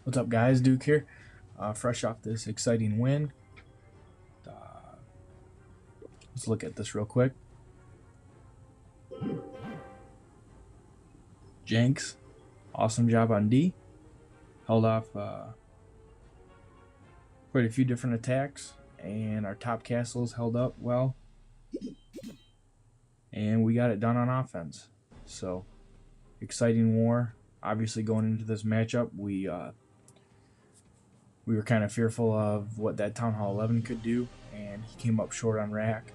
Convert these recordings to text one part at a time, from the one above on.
What's up, guys? Duke here, fresh off this exciting win. Uh, let's look at this real quick. Jenks, awesome job on D. Held off quite a few different attacks, and our top castles held up well, and we got it done on offense. So, exciting war. Obviously, going into this matchup, we were kind of fearful of what that Town Hall 11 could do, and he came up short on rack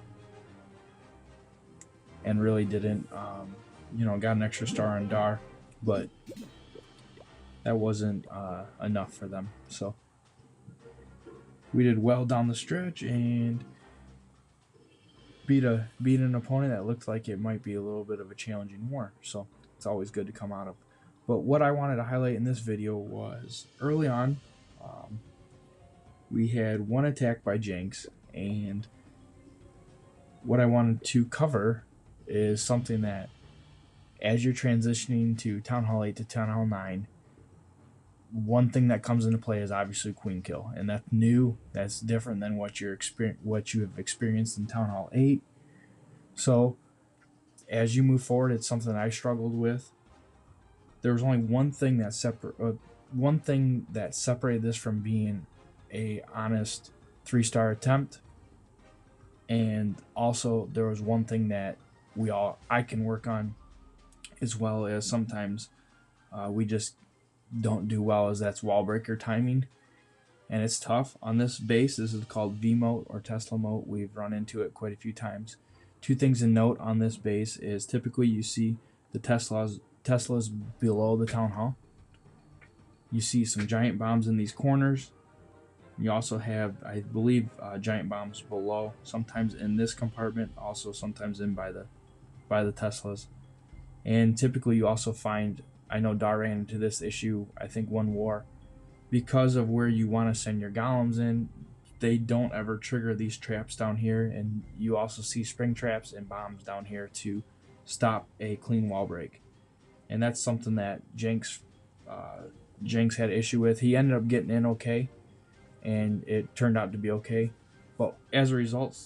and really didn't. Got an extra star on Dar, but that wasn't enough for them. So we did well down the stretch and beat an opponent that looked like it might be a little bit of a challenging war. So it's always good to come out of. But what I wanted to highlight in this video was early on, we had one attack by Jenks, and what I wanted to cover is something that as you're transitioning to Town Hall 8 to Town Hall 9, one thing that comes into play is obviously Queen Kill, and that's new. That's different than what you have experienced in Town Hall 8. So, as you move forward, it's something I struggled with. There was only one thing that separated this from being a honest 3-star attempt, and also there was one thing that I can work on, as well as sometimes we just don't do well, as that's wall breaker timing, and it's tough on this base. This is called V moat or Tesla moat. We've run into it quite a few times. Two things to note on this base is typically you see the Teslas below the Town Hall. You see some giant bombs in these corners. You also have, I believe, giant bombs below, sometimes in this compartment, also sometimes in by the Teslas. And typically you also find, I know Dar ran into this issue, I think one war, because of where you want to send your golems in, they don't ever trigger these traps down here, and you also see spring traps and bombs down here to stop a clean wall break. And that's something that Jenks had issue with. He ended up getting in okay, and it turned out to be okay. But as a result,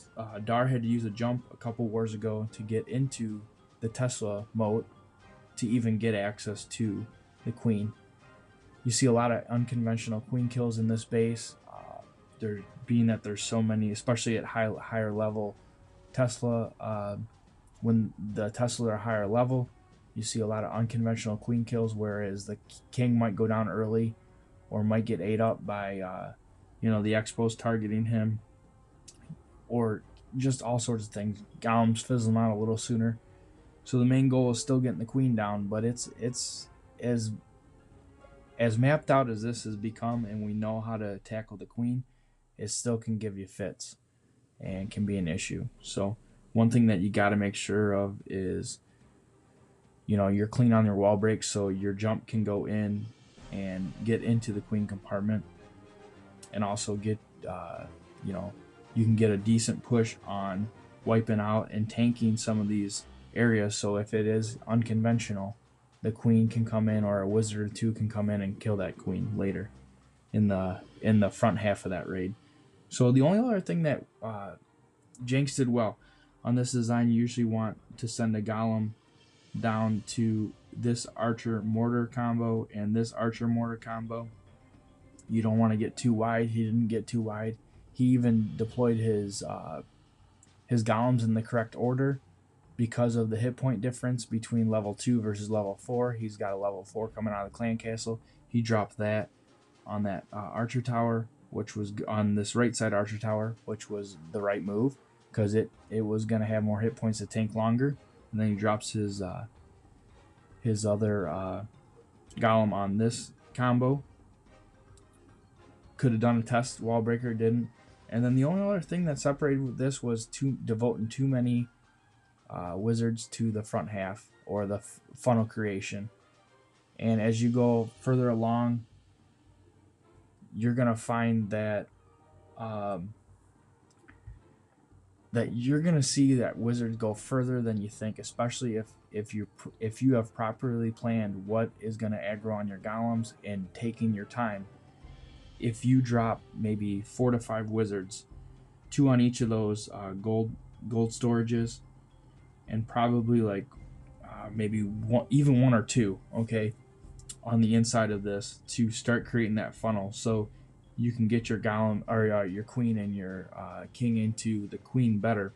Dar had to use a jump a couple wars ago to get into the Tesla moat to even get access to the queen. You see a lot of unconventional queen kills in this base. There being that there's so many, especially at higher level Tesla. When the Tesla are higher level, you see a lot of unconventional queen kills, whereas the king might go down early or might get ate up by the expos targeting him, or just all sorts of things. Golems fizzling out a little sooner. So the main goal is still getting the queen down, but it's as mapped out as this has become, and we know how to tackle the queen, it still can give you fits and can be an issue. So one thing that you got to make sure of is, you're clean on your wall break, so your jump can go in and get into the queen compartment, and also get you can get a decent push on wiping out and tanking some of these areas. So if it is unconventional, the queen can come in, or a wizard or two can come in and kill that queen later in the front half of that raid. So the only other thing that Jenks did well on this design, you usually want to send a golem down to this archer mortar combo and this archer mortar combo. You don't want to get too wide. He didn't get too wide. He even deployed his golems in the correct order because of the hit point difference between level 2 versus level 4. He's got a level 4 coming out of the clan castle. He dropped that on that archer tower, which was on this right side archer tower, which was the right move, because it was going to have more hit points to tank longer. And then he drops his other golem on this combo. Could have done a test wall breaker, didn't. And then the only other thing that separated this was devoting too many wizards to the front half, or the funnel creation. And as you go further along, you're gonna find that that you're gonna see that wizards go further than you think, especially if you have properly planned what is going to aggro on your golems and taking your time, if you drop maybe 4 to 5 wizards, 2 on each of those gold storages, and probably like maybe even 1 or 2, okay, on the inside of this to start creating that funnel, so you can get your golem or your queen and your king into the queen better.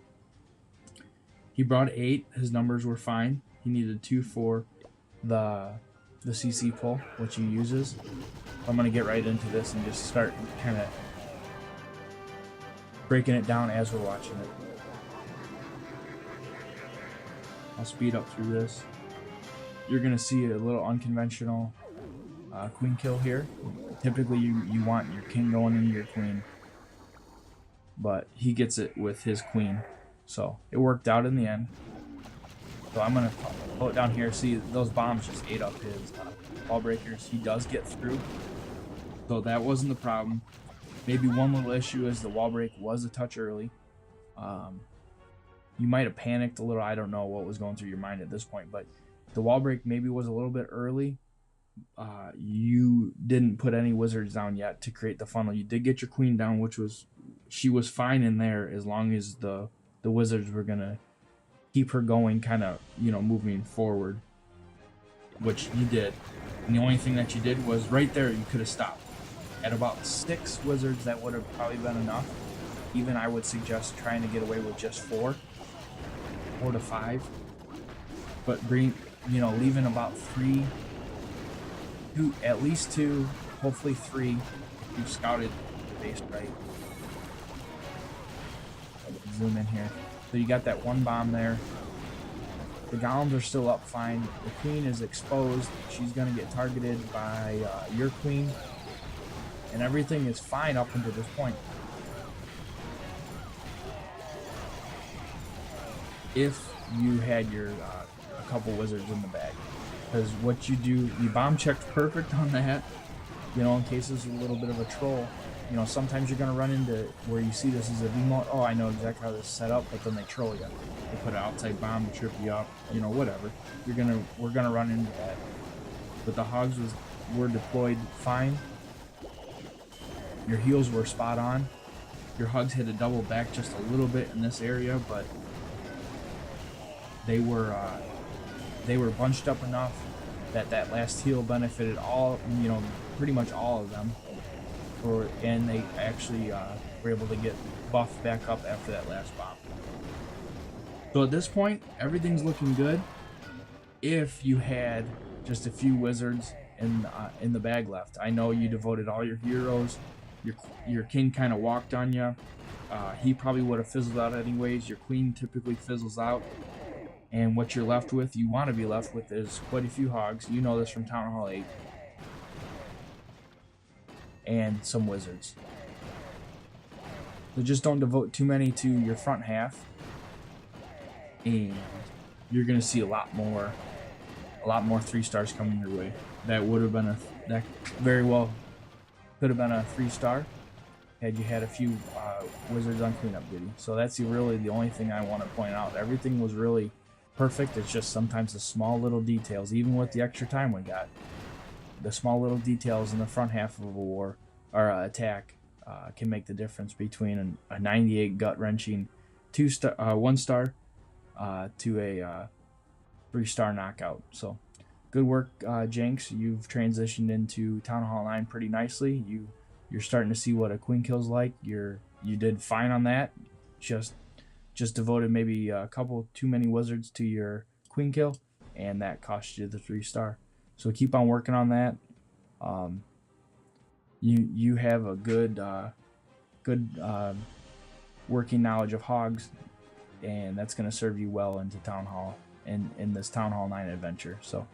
He brought 8. His numbers were fine. He needed 2 for the CC pull, which he uses. I'm going to get right into this and just start kind of breaking it down as we're watching it. I'll speed up through this. You're going to see a little unconventional queen kill here. Typically you want your king going into your queen, but he gets it with his queen. So it worked out in the end. So I'm going to pull it down here. See, those bombs just ate up his wall breakers. He does get through. So that wasn't the problem. Maybe one little issue is the wall break was a touch early. You might have panicked a little. I don't know what was going through your mind at this point, but the wall break maybe was a little bit early. You didn't put any wizards down yet to create the funnel. You did get your queen down, she was fine in there as long as the wizards were gonna keep her going, kind of, you know, moving forward, which you did. And the only thing that you did was right there, you could have stopped at about 6 wizards. That would have probably been enough. Even I would suggest trying to get away with just 4 to 5, but leaving about 3, 2, at least 2, hopefully 3. You've scouted the base right. Zoom in here. So you got that 1 bomb there. The golems are still up fine. The queen is exposed. She's going to get targeted by your queen. And everything is fine up until this point. If you had your a couple wizards in the bag. Because what you do, you bomb checked perfect on that. You know, in case it's a little bit of a troll. You know, sometimes you're going to run into where you see this as a VMO. Oh, I know exactly how this is set up, but then they troll you. They put an outside bomb to trip you up. You know, whatever. We're gonna run into that. But the hogs were deployed fine. Your heals were spot on. Your hogs had to double back just a little bit in this area, but they were bunched up enough that last heal benefited all, you know, pretty much all of them. And they actually were able to get buffed back up after that last bomb. So at this point, everything's looking good. If you had just a few wizards in the bag left, I know you devoted all your heroes. Your king kind of walked on you. He probably would have fizzled out anyways. Your queen typically fizzles out. And what you're left with, you want to be left with, is quite a few hogs. You know this from Town Hall 8. And some wizards. So just don't devote too many to your front half. And you're going to see a lot more 3 stars coming your way. That very well could have been a 3-star had you had a few wizards on cleanup duty. So that's really the only thing I want to point out. Everything was really perfect. It's just sometimes the small little details, even with the extra time we got, the small little details in the front half of a war or attack can make the difference between a 98 gut-wrenching 1-star to a 3-star knockout. So good work, Jenks. You've transitioned into Town Hall 9 pretty nicely. You're starting to see what a queen kill's like. You did fine on that. Just devoted maybe a couple too many wizards to your queen kill, and that cost you the 3-star. So keep on working on that. You have a good working knowledge of hogs, and that's going to serve you well into Town Hall and in this Town Hall 9 adventure. So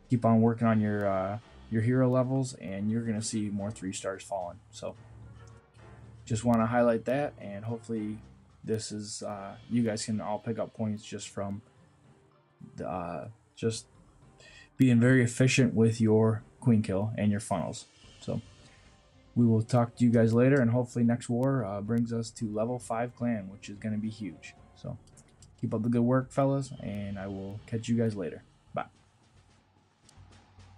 keep on working on your hero levels, and you're going to see more 3-stars falling. So just want to highlight that, and hopefully this is you guys can all pick up points just from just being very efficient with your queen kill and your funnels. So we will talk to you guys later, and hopefully next war brings us to level 5 clan, which is going to be huge. So Keep up the good work, fellas, and I will catch you guys later.